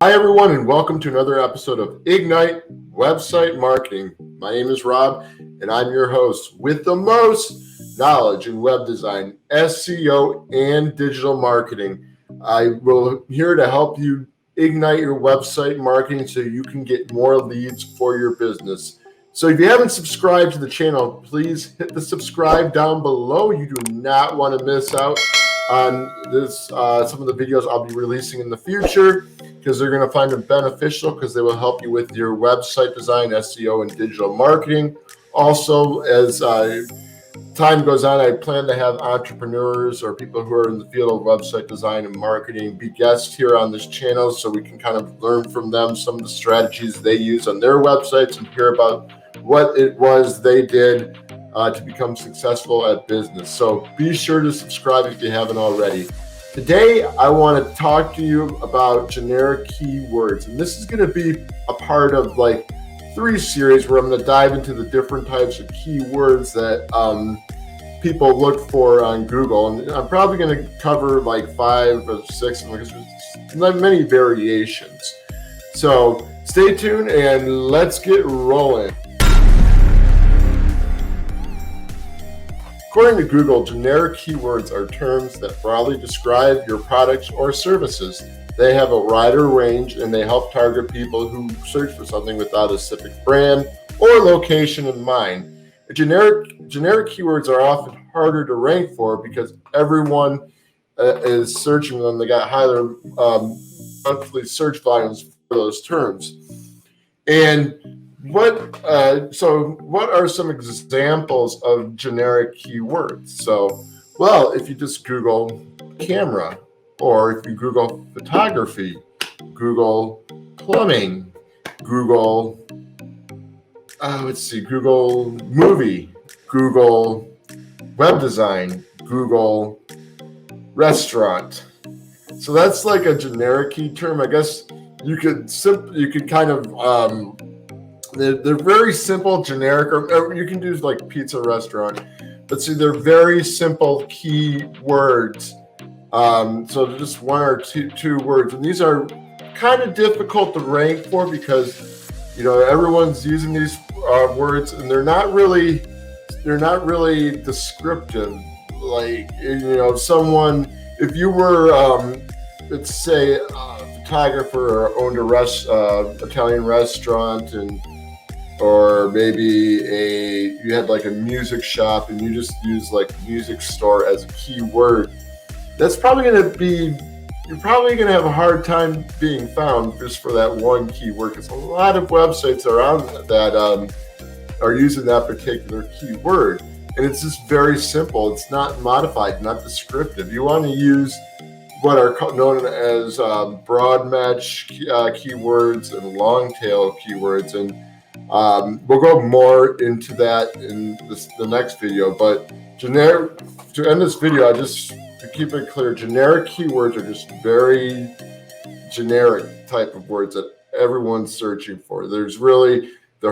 Hi, everyone, and welcome to another episode of Ignite Website Marketing. My name is Rob, and I'm your host with the most knowledge in web design, SEO, and digital marketing. I will here to help you ignite your website marketing so you can get more leads for your business. So if you haven't subscribed to the channel, please hit the subscribe down below. You do not want to miss out on this some of the videos I'll be releasing in the future, because they're going to find them beneficial because they will help you with your website design, SEO, and digital marketing. Also, as time goes on, I plan to have entrepreneurs or people who are in the field of website design and marketing be guests here on this channel so we can kind of learn from them some of the strategies they use on their websites and hear about what it was they did to become successful at business. So be sure to subscribe if you haven't already. Today, I want to talk to you about generic keywords, and this is going to be a part of like 3 series where I'm going to dive into the different types of keywords that people look for on Google, and I'm probably going to cover like 5 or 6 because there's many variations. So stay tuned and let's get rolling. According to Google, generic keywords are terms that broadly describe your products or services. They have a wider range and they help target people who search for something without a specific brand or location in mind. Generic keywords are often harder to rank for because everyone is searching them. They got higher monthly search volumes for those terms. And what are some examples of generic keywords? So, well, if you just Google camera, or if you Google photography, Google plumbing, Google, Google movie, Google web design, Google restaurant. So that's like a generic key term. I guess you could kind of they're very simple, generic, or you can do like pizza restaurant, but see, they're very simple key words. So just 1 or 2 words, and these are kind of difficult to rank for because everyone's using these words, and they're not really descriptive. Like someone, if you were let's say a photographer or owned a Italian restaurant, or maybe you had like a music shop and you just use like music store as a keyword, you're probably going to have a hard time being found just for that one keyword, because a lot of websites around that are using that particular keyword, and it's just very simple. It's not modified, not descriptive. You want to use what are known as broad match keywords and long tail keywords, and we'll go more into that in the next video. But to end this video, to keep it clear, generic keywords are just very generic type of words that everyone's searching for. They're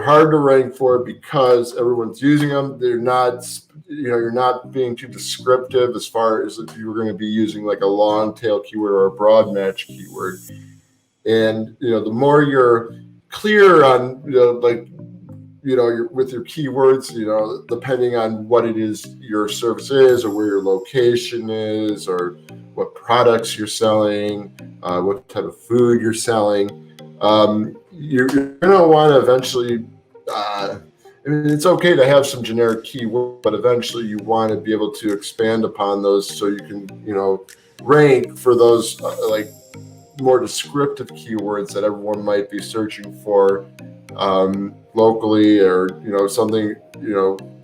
hard to rank for because everyone's using them. They're not, you're not being too descriptive as far as if you were going to be using like a long tail keyword or a broad match keyword. And the more you're clear on with your keywords, depending on what it is your service is, or where your location is, or what products you're selling, what type of food you're selling, you're going to want to eventually it's okay to have some generic keywords, but eventually you want to be able to expand upon those so you can rank for those like more descriptive keywords that everyone might be searching for locally, or something.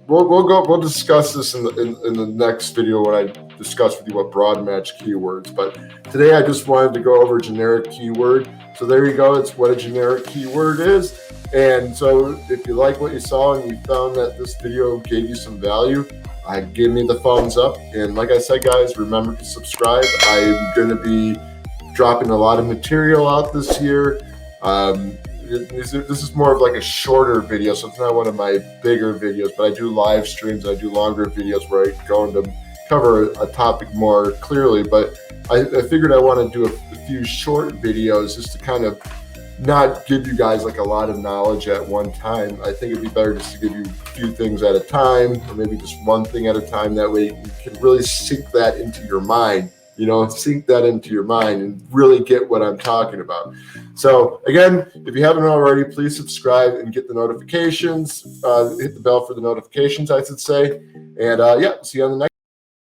We'll discuss this in the next video when I discuss with you what broad match keywords. But today I just wanted to go over generic keyword. So there you go. It's what a generic keyword is. And so if you like what you saw and you found that this video gave you some value, give me the thumbs up. And like I said, guys, remember to subscribe. I'm going to be dropping a lot of material out this year. This is more of like a shorter video, so it's not one of my bigger videos, but I do live streams. I do longer videos where I go into cover a topic more clearly, but I figured I want to do a few short videos just to kind of not give you guys like a lot of knowledge at one time. I think it'd be better just to give you a few things at a time, or maybe just one thing at a time. That way you can really sink that into your mind, sink that into your mind and really get what I'm talking about. So again, if you haven't already, please subscribe and get the notifications, hit the bell for the notifications, I should say. And see you on the next